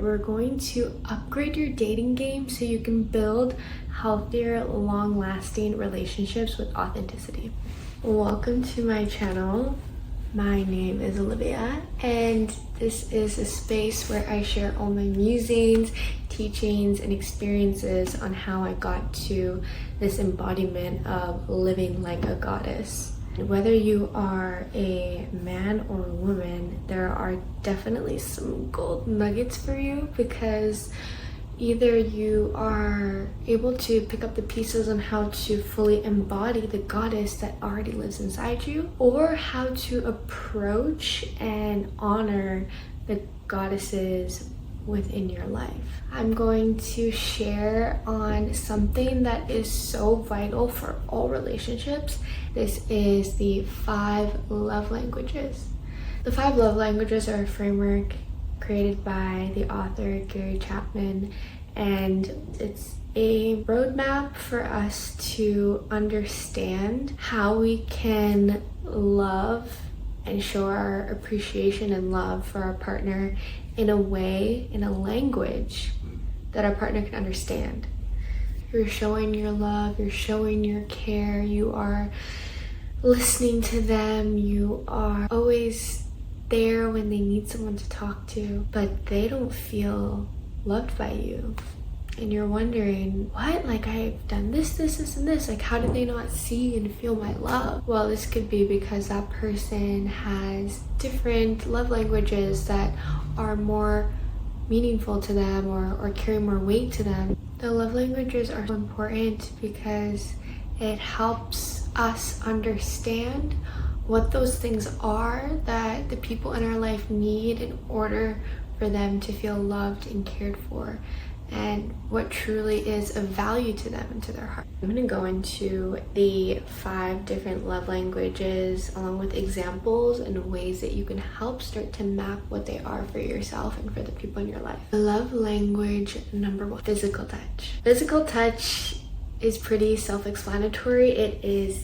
We're going to upgrade your dating game so you can build healthier, long-lasting relationships with authenticity. Welcome to my channel. My name is Olivia, and this is a space where I share all my musings, teachings, and experiences on how I got to this embodiment of living like a goddess. Whether you are a man or a woman, there are definitely some gold nuggets for you, because either you are able to pick up the pieces on how to fully embody the goddess that already lives inside you, or how to approach and honor the goddesses within your life. I'm going to share on something that is so vital for all relationships. This is the 5 love languages. The 5 love languages are a framework created by the author Gary Chapman, and it's a roadmap for us to understand how we can love and show our appreciation and love for our partner in a way, in a language that our partner can understand. You're showing your love, you're showing your care, you are listening to them, you are always there when they need someone to talk to, but they don't feel loved by you. And you're wondering, what? Like, I've done this, and this. Like, how did they not see and feel my love? Well, this could be because that person has different love languages that are more meaningful to them or carry more weight to them. The love languages are so important because it helps us understand what those things are that the people in our life need in order for them to feel loved and cared for, and what truly is of value to them and to their heart. I'm going to go into the 5 different love languages along with examples and ways that you can help start to map what they are for yourself and for the people in your life. Love language number 1, physical touch. Physical touch is pretty self-explanatory. It is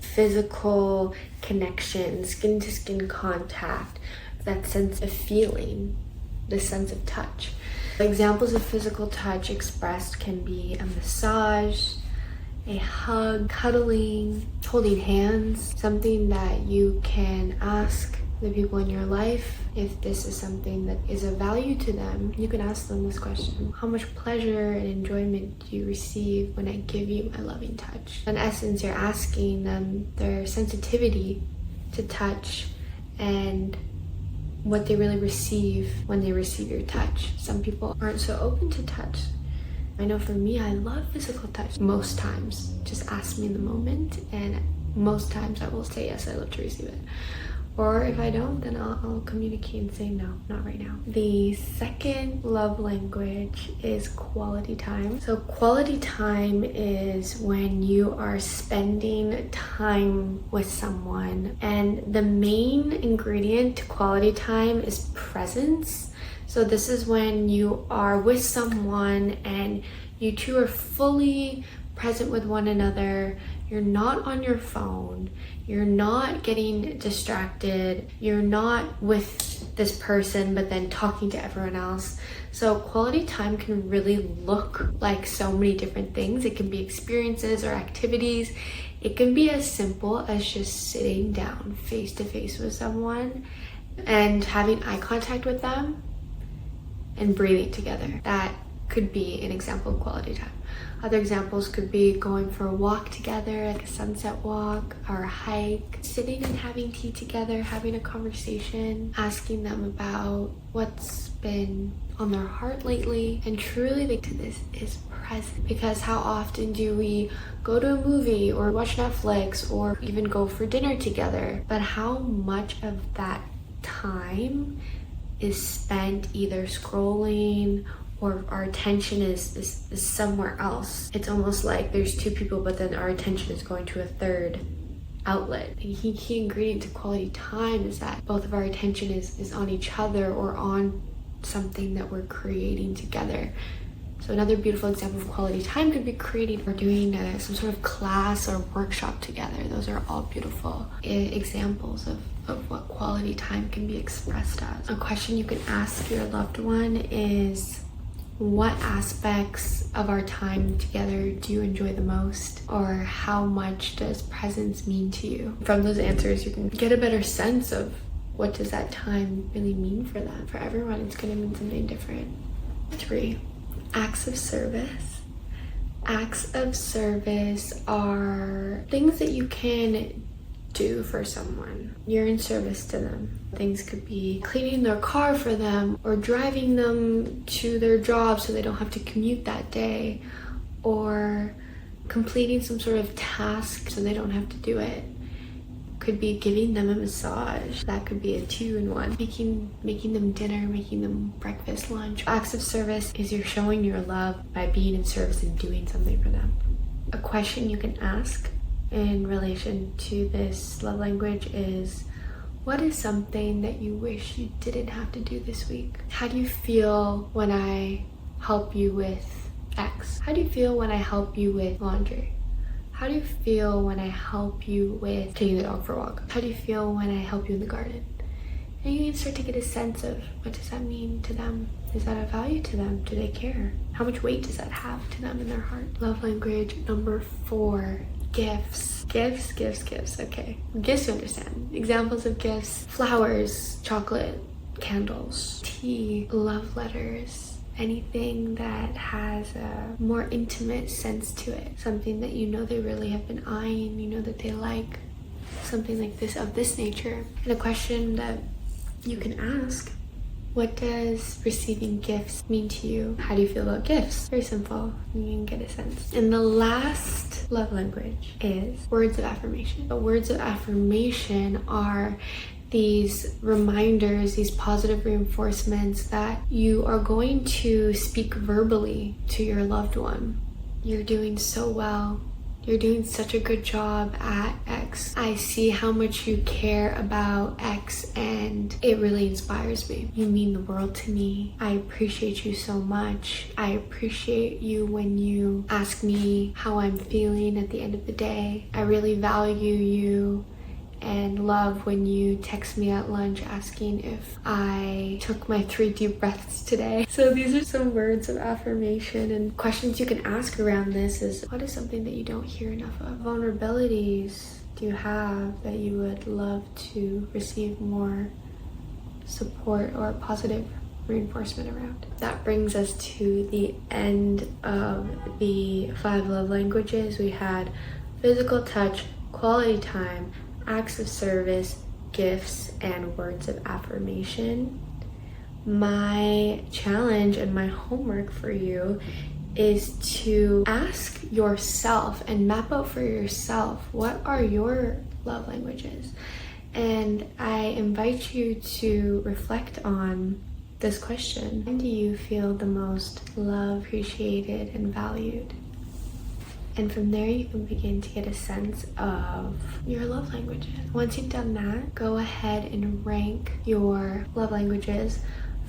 physical connection, skin to skin contact, that sense of feeling, the sense of touch. Examples of physical touch expressed can be a massage, a hug, cuddling, holding hands, something that you can ask the people in your life if this is something that is of value to them. You can ask them this question: how much pleasure and enjoyment do you receive when I give you my loving touch? In essence, you're asking them their sensitivity to touch and what they really receive when they receive your touch. Some people aren't so open to touch. I know for me, I love physical touch. Most times, just ask me in the moment, and most times I will say yes, I love to receive it. Or if I don't, then I'll communicate and say no, not right now. The second love language is quality time. So quality time is when you are spending time with someone, and the main ingredient to quality time is presence. So this is when you are with someone and you two are fully present with one another. You're not on your phone, you're not getting distracted, you're not with this person but then talking to everyone else. So quality time can really look like so many different things. It can be experiences or activities. It can be as simple as just sitting down face to face with someone and having eye contact with them and breathing together. That could be an example of quality time. Other examples could be going for a walk together, like a sunset walk or a hike, sitting and having tea together, having a conversation, asking them about what's been on their heart lately. And truly, like, to this is present, because how often do we go to a movie or watch Netflix or even go for dinner together, but how much of that time is spent either scrolling or our attention is somewhere else. It's almost like there's 2 people, but then our attention is going to a third outlet. A key ingredient to quality time is that both of our attention is on each other or on something that we're creating together. So another beautiful example of quality time could be creating or doing some sort of class or workshop together. Those are all beautiful examples of of what quality time can be expressed as. A question you can ask your loved one is, what aspects of our time together do you enjoy the most? Or how much does presence mean to you? From those answers, you can get a better sense of what does that time really mean for them. For everyone, it's going to mean something different. 3, acts of service. Acts of service are things that you can do for someone. You're in service to them. Things could be cleaning their car for them, or driving them to their job so they don't have to commute that day, or completing some sort of task so they don't have to do it. Could be giving them a massage. That could be a 2-in-1. Making them dinner, making them breakfast, lunch. Acts of service is you're showing your love by being in service and doing something for them. A question you can ask in relation to this love language is, what is something that you wish you didn't have to do this week? How do you feel when I help you with X? How do you feel when I help you with laundry? How do you feel when I help you with taking the dog for a walk? How do you feel when I help you in the garden? And you can start to get a sense of, what does that mean to them? Is that of value to them? Do they care? How much weight does that have to them in their heart? Love language number 4, gifts. Gifts. Okay. Gifts, you understand. Examples of gifts: flowers, chocolate, candles, tea, love letters. Anything that has a more intimate sense to it. Something that you know they really have been eyeing, you know that they like. Something like this, of this nature. And a question that you can ask: what does receiving gifts mean to you? How do you feel about gifts? Very simple. You can get a sense. And the last love language is words of affirmation. But words of affirmation are these reminders, these positive reinforcements that you are going to speak verbally to your loved one. You're doing so well. You're doing such a good job at X. I see how much you care about X, and it really inspires me. You mean the world to me. I appreciate you so much. I appreciate you when you ask me how I'm feeling at the end of the day. I really value you and love when you text me at lunch asking if I took my 3 deep breaths today. So these are some words of affirmation, and questions you can ask around this is, what is something that you don't hear enough of? Vulnerabilities do you have that you would love to receive more support or positive reinforcement around? That brings us to the end of the 5 love languages. We had physical touch, quality time, acts of service, gifts, and words of affirmation. My challenge and my homework for you is to ask yourself and map out for yourself, what are your love languages? And I invite you to reflect on this question. When do you feel the most loved, appreciated, and valued? And from there, you can begin to get a sense of your love languages. Once you've done that, go ahead and rank your love languages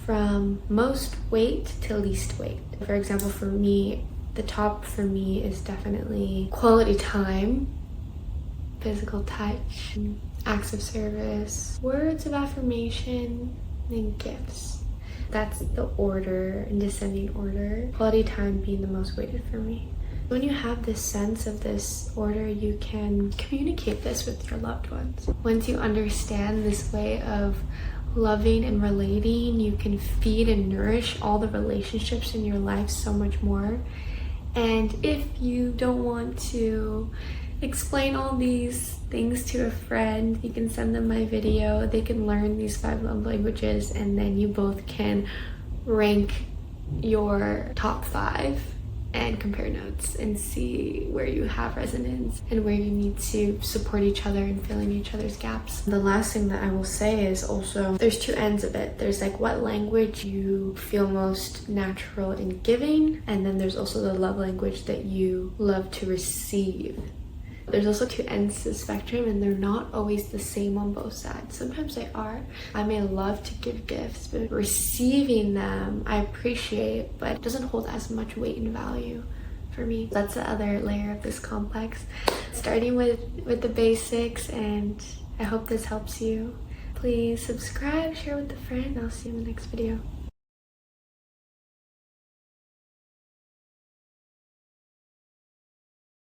from most weight to least weight. For example, for me, the top for me is definitely quality time, physical touch, acts of service, words of affirmation, and gifts. That's the order, in descending order. Quality time being the most weighted for me. When you have this sense of this order, you can communicate this with your loved ones. Once you understand this way of loving and relating, you can feed and nourish all the relationships in your life so much more. And if you don't want to explain all these things to a friend, you can send them my video. They can learn these 5 love languages, and then you both can rank your top 5 and compare notes and see where you have resonance and where you need to support each other and fill in each other's gaps. The last thing that I will say is also, there's 2 ends of it. There's like what language you feel most natural in giving, and then there's also the love language that you love to receive. There's also 2 ends to the spectrum, and they're not always the same on both sides. Sometimes they are. I may love to give gifts, but receiving them I appreciate, but it doesn't hold as much weight and value for me. That's the other layer of this complex. Starting with the basics, and I hope this helps you. Please subscribe, share with a friend. I'll see you in the next video.